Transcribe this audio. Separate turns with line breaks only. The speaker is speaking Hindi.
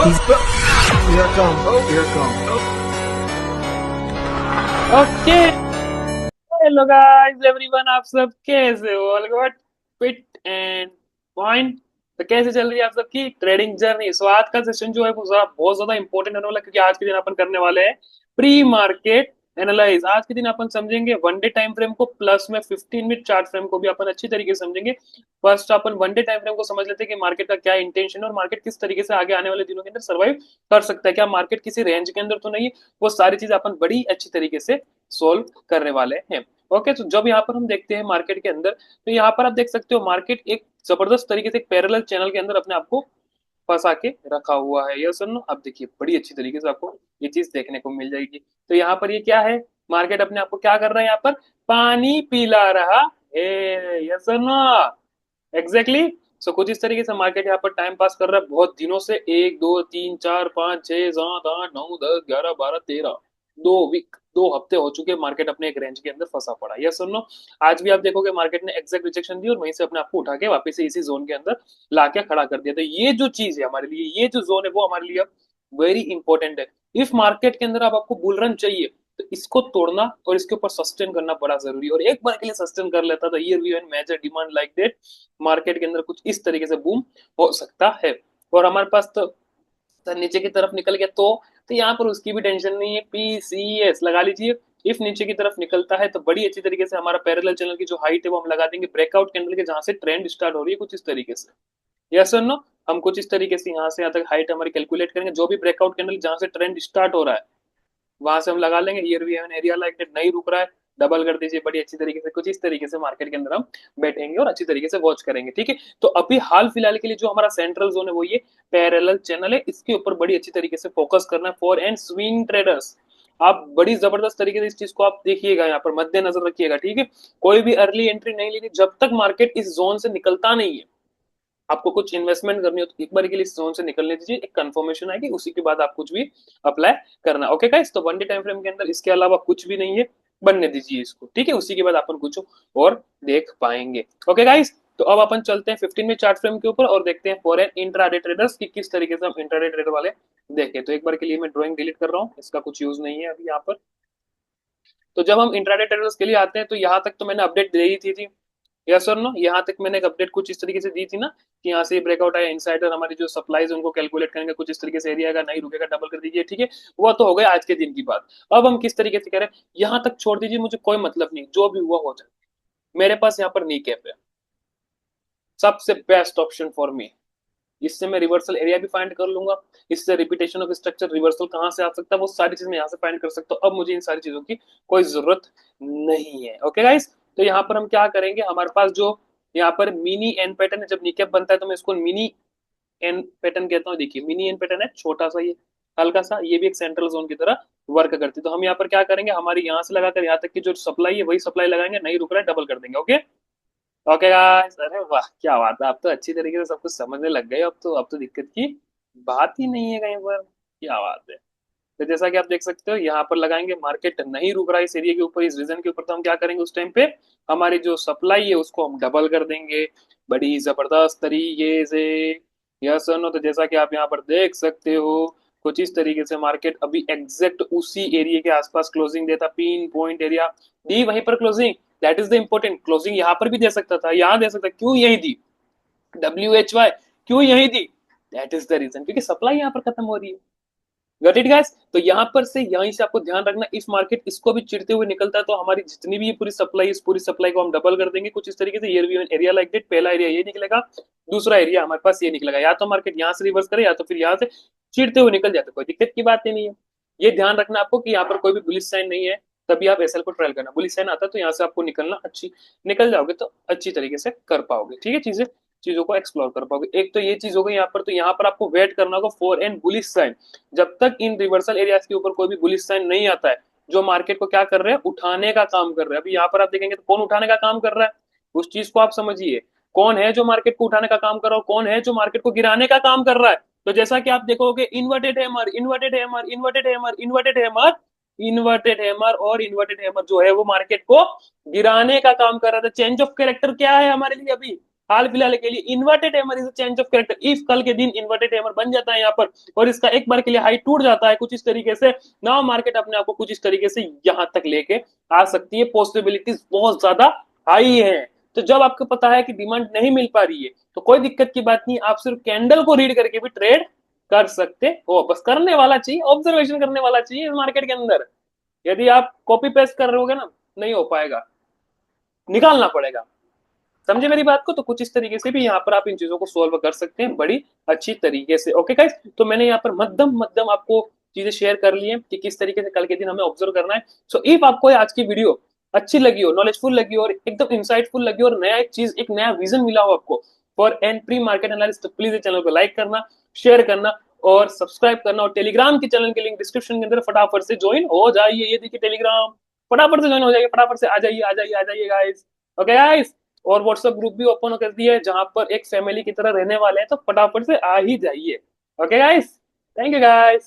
Here come, here come.
Okay. Hello guys everyone, आप सब कैसे हो? All good, fit and fine. तो कैसे चल रही है आप सबकी ट्रेडिंग जर्नी? सो आज का सेशन जो है वो बहुत ज्यादा इंपॉर्टेंट होने वाला है, क्योंकि आज के दिन अपन करने वाले हैं प्री मार्केट एनालाइज। आज के दिन अपन समझेंगे वन डे टाइम फ्रेम को, प्लस में 15 मिनट चार्ट फ्रेम को भी अपन अच्छी तरीके से समझेंगे। फर्स्ट अपन वन डे टाइम फ्रेम को समझ लेते हैं कि मार्केट का क्या इंटेंशन है और मार्केट किस तरीके से आगे आने वाले दिनों के अंदर सर्वाइव कर सकता है, क्या मार्केट किसी रेंज के अंदर तो नहीं है। वो सारी चीज अपन बड़ी अच्छी तरीके से सोल्व करने वाले हैं। ओके, तो जब यहाँ पर हम देखते हैं मार्केट के अंदर, तो यहाँ पर आप देख सकते हो मार्केट एक जबरदस्त तरीके से एक पैरेलल चैनल के अंदर अपने आप को फंसा के रखा हुआ है। यस और नो? अब देखिए बड़ी अच्छी तरीके से आपको ये चीज देखने को मिल जाएगी। तो यहाँ पर ये क्या है, मार्केट अपने आप को क्या कर रहा है, यहाँ पर पानी पिला रहा है। यस और नो? एग्जैक्टली। सो कुछ इस तरीके से मार्केट यहाँ पर टाइम पास कर रहा है बहुत दिनों से। एक दो तीन चार पाँच छह सात आठ नौ 10 11 12 13 2 वीक, 2 हफ्ते हो चुके हैं मार्केट अपने एक रेंज के अंदर फंसा पड़ा। यस सुनो, आज भी आप देखोगे मार्केट ने एग्जैक्ट रिजेक्शन दी और वहीं से अपने आप को उठा के वापस से इसी जोन के अंदर लाके खड़ा कर दिया। तो ये जो चीज है हमारे लिए, ये जो जोन है वो हमारे लिए वेरी इंपॉर्टेंट है। इफ मार्केट के अंदर अब आपको बुल रन चाहिए तो इसको तोड़ना और इसके ऊपर सस्टेन करना बड़ा जरूरी है। और एक बार के लिए सस्टेन कर लेता तो here we an major demand like that, market के अंदर कुछ इस तरीके से बूम हो सकता है। और हमारे पास तो नीचे की तरफ निकल गया तो यहाँ पर उसकी भी टेंशन नहीं है, पीसीएस लगा लीजिए। इफ नीचे की तरफ निकलता है तो बड़ी अच्छी तरीके से हमारा पैरेलल चैनल की जो हाइट है वो हम लगा देंगे ब्रेकआउट कैंडल के, जहां से ट्रेंड स्टार्ट हो रही है कुछ इस तरीके से। यस और नो? हम कुछ इस तरीके से यहाँ से यहाँ तक हाइट हमारी कैलकुलेट करेंगे, जो भी ब्रेकआउट कैंडल जहां से ट्रेंड स्टार्ट हो रहा है वहां से हम लगा लेंगे। Here we have an area like that, नहीं रुक रहा है, डबल कर दीजिए। बड़ी अच्छी तरीके से कुछ इस तरीके से मार्केट के अंदर हम बैठेंगे और अच्छी तरीके से वॉच करेंगे। ठीक है, तो अभी हाल फिलहाल के लिए जो हमारा सेंट्रल जोन है वो ये पैरेलल चैनल है, इसके ऊपर बड़ी अच्छी तरीके से फोकस करना है फॉर एंड स्विंग ट्रेडर्स। आप बड़ी जबरदस्त तरीके से इस चीज को आप देखिएगा, यहाँ पर मद्देनजर रखिएगा। ठीक है, कोई भी अर्ली एंट्री नहीं लेनी जब तक मार्केट इस जोन से निकलता नहीं है। आपको कुछ इन्वेस्टमेंट करनी हो तो एक बार के लिए इस जोन से निकलने दीजिए, एक कंफर्मेशन आएगी, उसी के बाद आप कुछ भी अप्लाई करना। ओके गाइस, तो वन डे टाइम फ्रेम के अंदर इसके अलावा कुछ भी नहीं है, बनने दीजिए इसको। ठीक है, उसी के बाद अपन कुछ और देख पाएंगे। ओके गाइस, तो अब अपन चलते हैं 15 में चार्ट फ्रेम के ऊपर और देखते हैं फॉर एन इंट्राडे ट्रेडर्स की किस तरीके से हम इंट्राडे ट्रेडर वाले देखें। तो एक बार के लिए मैं ड्रॉइंग डिलीट कर रहा हूँ, इसका कुछ यूज नहीं है अभी यहाँ पर। तो जब हम इंट्राडे ट्रेडर्स के लिए आते हैं तो यहाँ तक तो मैंने अपडेट दे ही थी। यस और नो? यहाँ तक मैंने एक अपडेट कुछ इस तरीके से दी थी ना, कि यहाँ से ब्रेकआउट आया, इनसाइडर हमारी जो सप्लाईज उनको कैलकुलेट करेंगे कुछ इस तरीके से, एरिया का नहीं रुकेगा, डबल कर दीजिए। ठीक है, वो तो हो गया आज के दिन की बात। अब हम किस तरीके से करें, यहाँ तक छोड़ दीजिए, मुझे कोई मतलब नहीं, जो भी हुआ हो जाए। मेरे पास यहाँ पर नी कैप है, सबसे बेस्ट ऑप्शन फॉर मी। इससे मैं रिवर्सल एरिया भी फाइंड कर लूंगा, इससे रिपीटेशन ऑफ स्ट्रक्चर रिवर्सल कहाँ से आ सकता है वो सारी चीज मैं यहाँ से फाइंड कर सकता हूँ। अब मुझे इन सारी चीजों की कोई जरूरत नहीं है। ओके गाइस, तो यहाँ पर हम क्या करेंगे, हमारे पास जो यहाँ पर मिनी एन पैटर्न है, जब निकेप बनता है तो मैं इसको मिनी एन पैटर्न कहता हूँ। देखिए मिनी एन पैटर्न है, छोटा सा, ये हल्का सा, ये भी एक सेंट्रल जोन की तरह वर्क करती है। तो हम यहाँ पर क्या करेंगे, हमारी यहाँ से लगाकर यहाँ तक की जो सप्लाई है वही सप्लाई लगाएंगे, नहीं रुक रहा है डबल कर देंगे। ओके, ओके गाइस, अरे वाह क्या बात है, आप तो अच्छी तरीके से सब कुछ समझने लग गए। अब तो दिक्कत की बात ही नहीं है कहीं पर। क्या बात है। तो जैसा कि आप देख सकते हो यहाँ पर लगाएंगे, मार्केट नहीं रुक रहा है इस एरिया के ऊपर, इस रीजन के ऊपर, तो हम क्या करेंगे उस टाइम पे, हमारी जो सप्लाई है उसको हम डबल कर देंगे बड़ी जबरदस्त तरीके से। Yes no? तो जैसा कि आप यहाँ पर देख सकते हो कुछ इस तरीके से मार्केट अभी एग्जैक्ट उसी एरिया के आसपास क्लोजिंग देता, पिन पॉइंट एरिया दी वहीं पर closing. That is the important, closing यहाँ पर भी दे सकता था, यहाँ दे सकता, क्यों यही दी, WHY क्यों यही दी, दैट इज द रीजन, क्योंकि सप्लाई यहाँ पर खत्म हो रही है। Got it guys? तो यहाँ पर से यहीं से आपको ध्यान रखना, इस मार्केट इसको भी चिरते हुए निकलता है तो हमारी जितनी भी ये पूरी सप्लाई, इस पूरी सप्लाई को हम डबल कर देंगे कुछ इस तरीके से। एरिया लाइक दैट, पहला एरिया ये निकलेगा, दूसरा एरिया हमारे पास ये निकलेगा। या तो मार्केट यहाँ से रिवर्स करे या तो फिर यहाँ से चिरते हुए निकल जाते, कोई दिक्कत की बात ही नहीं है। ये ध्यान रखना आपको कि यहाँ पर कोई भी बुलिश साइन नहीं है, तभी आप एसएल को ट्रायल करना। बुलिश साइन आता है तो यहाँ से आपको निकलना, अच्छी निकल जाओगे तो अच्छी तरीके से कर पाओगे। ठीक है, चीजों को एक्सप्लोर कर पाओगे। एक तो ये चीज हो गई यहाँ पर, तो यहाँ पर आपको वेट करना होगा फॉर एन बुलिश साइन। जब तक इन रिवर्सल एरियाज के ऊपर कोई भी बुलिश साइन नहीं आता है, जो मार्केट को क्या कर रहे हैं, उठाने का काम कर रहे हैं। अभी यहाँ पर आप देखेंगे तो कौन उठाने का काम कर रहा है, उस चीज को आप समझिए। कौन है जो मार्केट को उठाने का काम कर रहा है, कौन है जो मार्केट को गिराने का काम कर रहा है। तो जैसा कि आप देखोगे inverted hammer, inverted hammer, inverted hammer, inverted hammer, inverted hammer और इन्वर्टेड हैमर जो है वो मार्केट को गिराने का काम कर रहा था। चेंज ऑफ कैरेक्टर क्या है हमारे लिए अभी, हाल फिलहाल के लिए inverted hammer is change of character, if कल के दिन इन्वर्टेड हैमर बन जाता है यहाँ पर और इसका एक बार के लिए हाई टूट जाता है कुछ इस तरीके से, नाउ मार्केट अपने आप को कुछ इस तरीके से यहाँ तक लेके आ सकती है, पॉसिबिलिटीज बहुत ज्यादा हाई है। तो जब आपको पता है कि डिमांड नहीं मिल पा रही है तो कोई दिक्कत की बात नहीं, आप सिर्फ कैंडल को रीड करके भी ट्रेड कर सकते हो, बस करने वाला चाहिए, ऑब्जर्वेशन करने वाला चाहिए इस मार्केट के अंदर। यदि आप कॉपी पेस्ट कर रहे हो ना, नहीं हो पाएगा, निकालना पड़ेगा। समझे मेरी बात को? तो कुछ इस तरीके से भी यहाँ पर आप इन चीजों को सोल्व कर सकते हैं बड़ी अच्छी तरीके से। ओके गाइस, तो मैंने यहाँ पर मध्यम मध्यम आपको चीजें शेयर कर ली है कि किस तरीके से कल के दिन हमें ऑब्जर्व करना है। सो इफ आपको आज की वीडियो अच्छी लगी हो, नॉलेजफुल लगी हो और एकदम इंसाइटफुल लगी हो और नया एक चीज, एक नया विजन मिला हो आपको for and pre market analysis, तो प्लीज चैनल को लाइक करना, शेयर करना और सब्सक्राइब करना, और टेलीग्राम की चैनल के लिंक डिस्क्रिप्शन के अंदर फटाफट से ज्वाइन हो जाइए। ये देखिए टेलीग्राम, फटाफट से ज्वाइन हो जाइए, फटाफट से आ जाइए आ जाइए आ जाइए गाइस। ओके गाइस, और व्हाट्सएप ग्रुप भी ओपन कर दिया है जहां पर एक फैमिली की तरह रहने वाले हैं, तो फटाफट से आ ही जाइए। Okay guys, thank you guys.